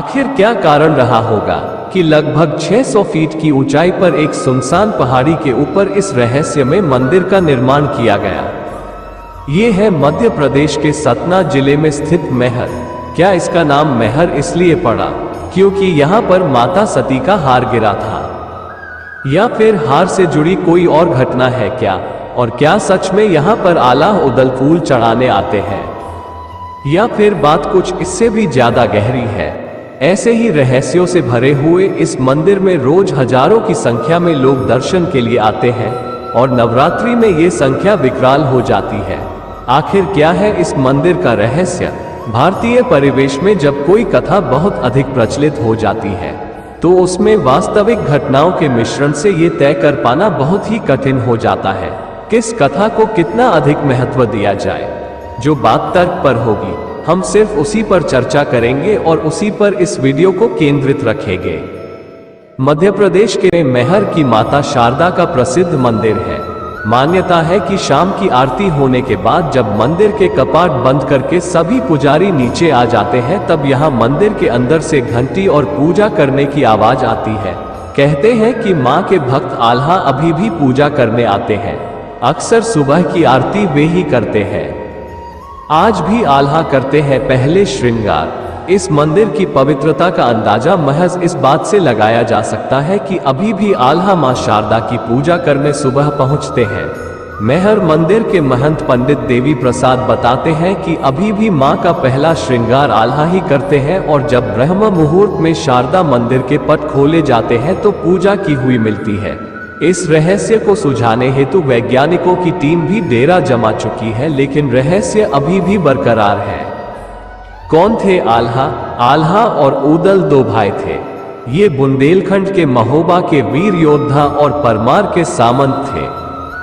आखिर क्या कारण रहा होगा कि लगभग 600 फीट की ऊंचाई पर एक सुनसान पहाड़ी के ऊपर इस रहस्यमय मंदिर का निर्माण किया गया। ये है मध्य प्रदेश के सतना जिले में स्थित मैहर। क्या इसका नाम मैहर इसलिए पड़ा क्योंकि यहाँ पर माता सती का हार गिरा था, या फिर हार से जुड़ी कोई और घटना है क्या? और क्या सच में यहाँ पर आल्हा उदल फूल चढ़ाने आते हैं, या फिर बात कुछ इससे भी ज्यादा गहरी है? ऐसे ही रहस्यों से भरे हुए इस मंदिर में रोज हजारों की संख्या में लोग दर्शन के लिए आते हैं और नवरात्रि में ये संख्या विकराल हो जाती है। आखिर क्या है इस मंदिर का रहस्य? भारतीय परिवेश में जब कोई कथा बहुत अधिक प्रचलित हो जाती है तो उसमें वास्तविक घटनाओं के मिश्रण से ये तय कर पाना बहुत ही कठिन हो जाता है किस कथा को कितना अधिक महत्व दिया जाए। जो बात तर्क पर होगी हम सिर्फ उसी पर चर्चा करेंगे और उसी पर इस वीडियो को केंद्रित रखेंगे। मध्य प्रदेश के मैहर की माता शारदा का प्रसिद्ध मंदिर है। मान्यता है कि शाम की आरती होने के बाद जब मंदिर के कपाट बंद करके सभी पुजारी नीचे आ जाते हैं तब यहाँ मंदिर के अंदर से घंटी और पूजा करने की आवाज आती है। कहते हैं कि माँ के भक्त आल्हा अभी भी पूजा करने आते हैं। अक्सर सुबह की आरती वे ही करते हैं, आज भी आल्हा करते हैं पहले श्रृंगार। इस मंदिर की पवित्रता का अंदाजा महज इस बात से लगाया जा सकता है कि अभी भी आल्हा मां शारदा की पूजा करने सुबह पहुंचते हैं। मैहर मंदिर के महंत पंडित देवी प्रसाद बताते हैं कि अभी भी मां का पहला श्रृंगार आल्हा ही करते हैं और जब ब्रह्म मुहूर्त में शारदा मंदिर के पट खोले जाते हैं तो पूजा की हुई मिलती है। इस रहस्य को सुझाने हेतु वैज्ञानिकों की टीम भी डेरा जमा चुकी है, लेकिन रहस्य अभी भी बरकरार है। कौन थे आल्हा? आल्हा और उदल दो भाई थे। ये बुंदेलखंड के महोबा के वीर योद्धा और परमार के सामंत थे।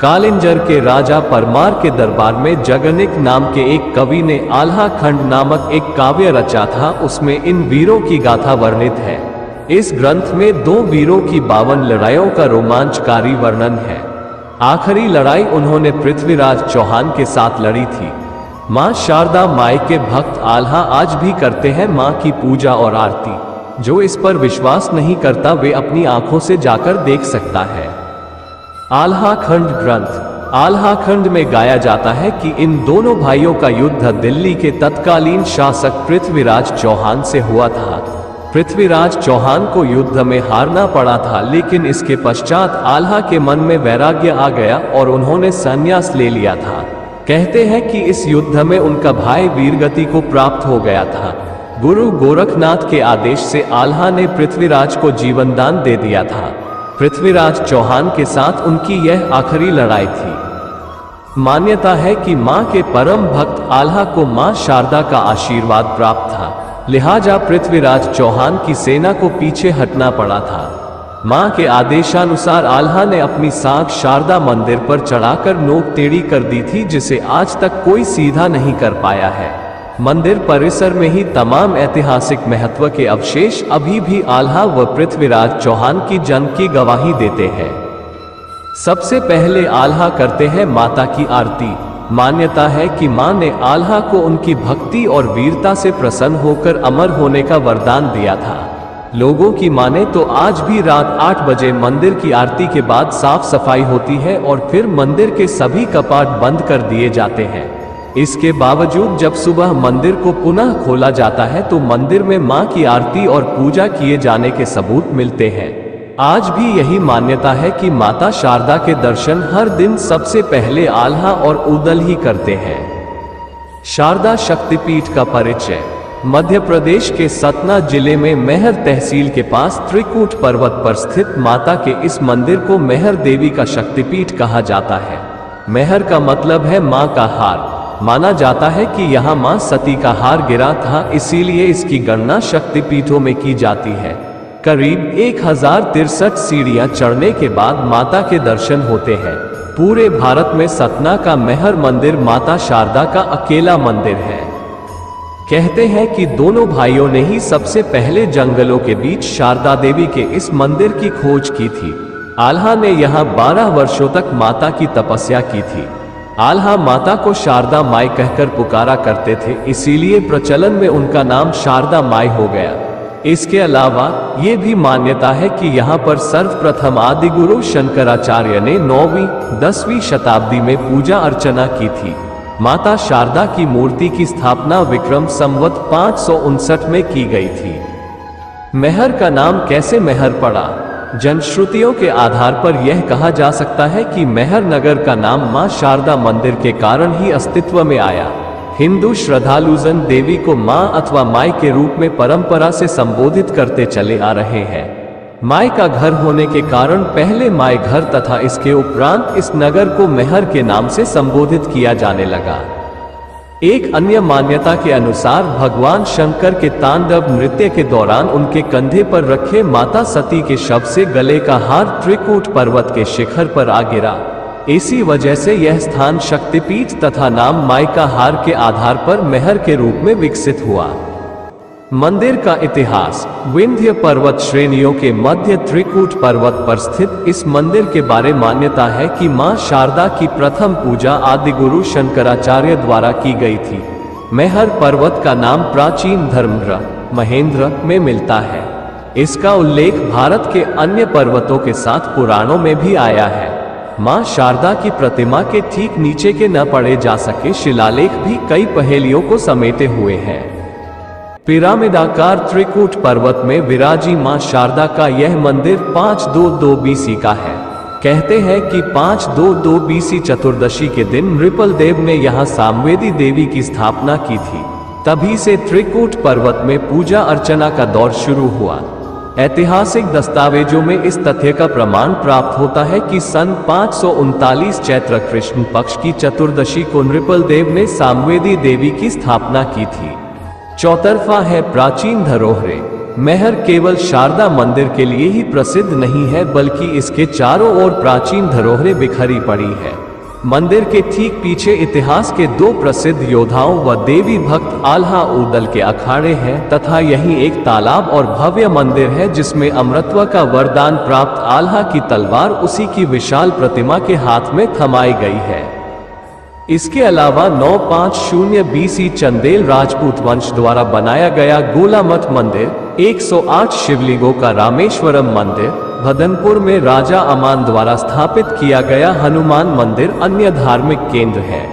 कालिंजर के राजा परमार के दरबार में जगनिक नाम के एक कवि ने आल्हा खंड नामक एक काव्य रचा था। उसमें इन वीरों की गाथा वर्णित है। इस ग्रंथ में दो वीरों की 52 लड़ाइयों का रोमांचकारी वर्णन है। आखिरी लड़ाई उन्होंने पृथ्वीराज चौहान के साथ लड़ी थी। मां शारदा माई के भक्त आल्हा आज भी करते हैं मां की पूजा और आरती। जो इस पर विश्वास नहीं करता वे अपनी आंखों से जाकर देख सकता है। आल्हा खंड ग्रंथ। आल्हा खंड में गाया जाता है कि इन दोनों भाइयों का युद्ध दिल्ली के तत्कालीन शासक पृथ्वीराज चौहान से हुआ था। पृथ्वीराज चौहान को युद्ध में हारना पड़ा था, लेकिन इसके पश्चात आल्हा के मन में वैराग्य आ गया और उन्होंने संन्यास ले लिया था। कहते हैं कि इस युद्ध में उनका भाई वीरगति को प्राप्त हो गया था। गुरु गोरखनाथ के आदेश से आल्हा ने पृथ्वीराज को जीवन दान दे दिया था। पृथ्वीराज चौहान के साथ उनकी यह आखिरी लड़ाई थी। मान्यता है कि मां के परम भक्त आल्हा को मां शारदा का आशीर्वाद प्राप्त था, लिहाजा पृथ्वीराज चौहान की सेना को पीछे हटना पड़ा था। मां के आदेशानुसार आल्हा ने अपनी साख शारदा मंदिर पर चढ़ाकर नोक टेढ़ी कर दी थी, जिसे आज तक कोई सीधा नहीं कर पाया है। मंदिर परिसर में ही तमाम ऐतिहासिक महत्व के अवशेष अभी भी आल्हा व पृथ्वीराज चौहान की जन्म की गवाही देते हैं। सबसे पहले आल्हा करते हैं माता की आरती। मान्यता है कि मां ने आल्हा को उनकी भक्ति और वीरता से प्रसन्न होकर अमर होने का वरदान दिया था। लोगों की माने तो आज भी रात 8 बजे मंदिर की आरती के बाद साफ सफाई होती है और फिर मंदिर के सभी कपाट बंद कर दिए जाते हैं। इसके बावजूद जब सुबह मंदिर को पुनः खोला जाता है तो मंदिर में मां की आरती और पूजा किए जाने के सबूत मिलते हैं। आज भी यही मान्यता है कि माता शारदा के दर्शन हर दिन सबसे पहले आल्हा और उदल ही करते हैं। शारदा शक्तिपीठ का परिचय। मध्य प्रदेश के सतना जिले में मैहर तहसील के पास त्रिकूट पर्वत पर स्थित माता के इस मंदिर को मैहर देवी का शक्तिपीठ कहा जाता है। मैहर का मतलब है मां का हार। माना जाता है कि यहाँ मां सती का हार गिरा था, इसीलिए इसकी गणना शक्तिपीठों में की जाती है। करीब 1063 सीढ़ियां चढ़ने के बाद माता के दर्शन होते हैं। पूरे भारत में सतना का मैहर मंदिर माता शारदा का अकेला मंदिर है। कहते हैं कि दोनों भाइयों ने ही सबसे पहले जंगलों के बीच शारदा देवी के इस मंदिर की खोज की थी। आल्हा ने यहाँ 12 वर्षों तक माता की तपस्या की थी। आल्हा माता को शारदा माई कहकर पुकारा करते थे, इसीलिए प्रचलन में उनका नाम शारदा माई हो गया। इसके अलावा ये भी मान्यता है कि यहाँ पर सर्वप्रथम आदि गुरु शंकराचार्य ने 9वीं-10वीं शताब्दी में पूजा अर्चना की थी। माता शारदा की मूर्ति की स्थापना विक्रम संवत 559 में की गई थी। मैहर का नाम कैसे मैहर पड़ा? जनश्रुतियों के आधार पर यह कहा जा सकता है कि मैहर नगर का नाम मां शारदा मंदिर के कारण ही अस्तित्व में आया। हिंदू श्रद्धालुजन देवी को मां अथवा माई के रूप में परंपरा से संबोधित करते चले आ रहे हैं। माई का घर होने के कारण पहले माई घर तथा इसके उपरांत इस नगर को मैहर के नाम से संबोधित किया जाने लगा। एक अन्य मान्यता के अनुसार भगवान शंकर के तांडव नृत्य के दौरान उनके कंधे पर रखे माता सती के शव से गले का हार त्रिकूट पर्वत के शिखर पर आ गिरा। इसी वजह से यह स्थान शक्तिपीठ तथा नाम माई का हार के आधार पर मैहर के रूप में विकसित हुआ। मंदिर का इतिहास। विंध्य पर्वत श्रेणियों के मध्य त्रिकूट पर्वत पर स्थित इस मंदिर के बारे मान्यता है कि मां शारदा की प्रथम पूजा आदि गुरु शंकराचार्य द्वारा की गई थी। मैहर पर्वत का नाम प्राचीन धर्मग्रंथ महेंद्र में मिलता है। इसका उल्लेख भारत के अन्य पर्वतों के साथ पुराणों में भी आया है। मां शारदा की प्रतिमा के ठीक नीचे के न पढ़े जा सके शिलालेख भी कई पहेलियों को समेटे हुए हैं। पिरामिडाकार त्रिकूट पर्वत में विराजी मां शारदा का यह मंदिर 522 BC का है। कहते हैं कि 522 BC चतुर्दशी के दिन नृपल देव ने यहाँ सामवेदी देवी की स्थापना की थी। तभी से त्रिकूट पर्वत में पूजा अर्चना का दौर शुरू हुआ। ऐतिहासिक दस्तावेजों में इस तथ्य का प्रमाण प्राप्त होता है कि सन 539 चैत्र कृष्ण पक्ष की चतुर्दशी को नृपल देव ने सामवेदी देवी की स्थापना की थी। चौतरफा है प्राचीन धरोहरें। मैहर केवल शारदा मंदिर के लिए ही प्रसिद्ध नहीं है बल्कि इसके चारों ओर प्राचीन धरोहरें बिखरी पड़ी है। मंदिर के ठीक पीछे इतिहास के 2 प्रसिद्ध योद्धाओं व देवी भक्त आल्हा उदल के अखाड़े हैं तथा यहीं एक तालाब और भव्य मंदिर है जिसमें अमरत्व का वरदान प्राप्त आल्हा की तलवार उसी की विशाल प्रतिमा के हाथ में थमाई गई है। इसके अलावा 950 BC चंदेल राजपूत वंश द्वारा बनाया गया गोलामठ मंदिर, 108 शिवलिंगों का रामेश्वरम मंदिर, भदनपुर में राजा अमान द्वारा स्थापित किया गया हनुमान मंदिर अन्य धार्मिक केंद्र है।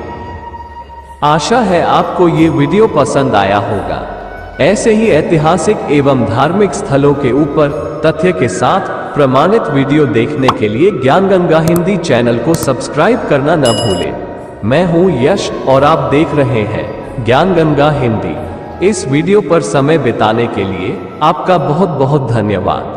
आशा है आपको ये वीडियो पसंद आया होगा। ऐसे ही ऐतिहासिक एवं धार्मिक स्थलों के ऊपर तथ्य के साथ प्रमाणित वीडियो देखने के लिए ज्ञानगंगा हिंदी चैनल को सब्सक्राइब करना न भूलें। मैं हूं यश और आप देख रहे हैं ज्ञानगंगा हिंदी। इस वीडियो पर समय बिताने के लिए आपका बहुत बहुत धन्यवाद।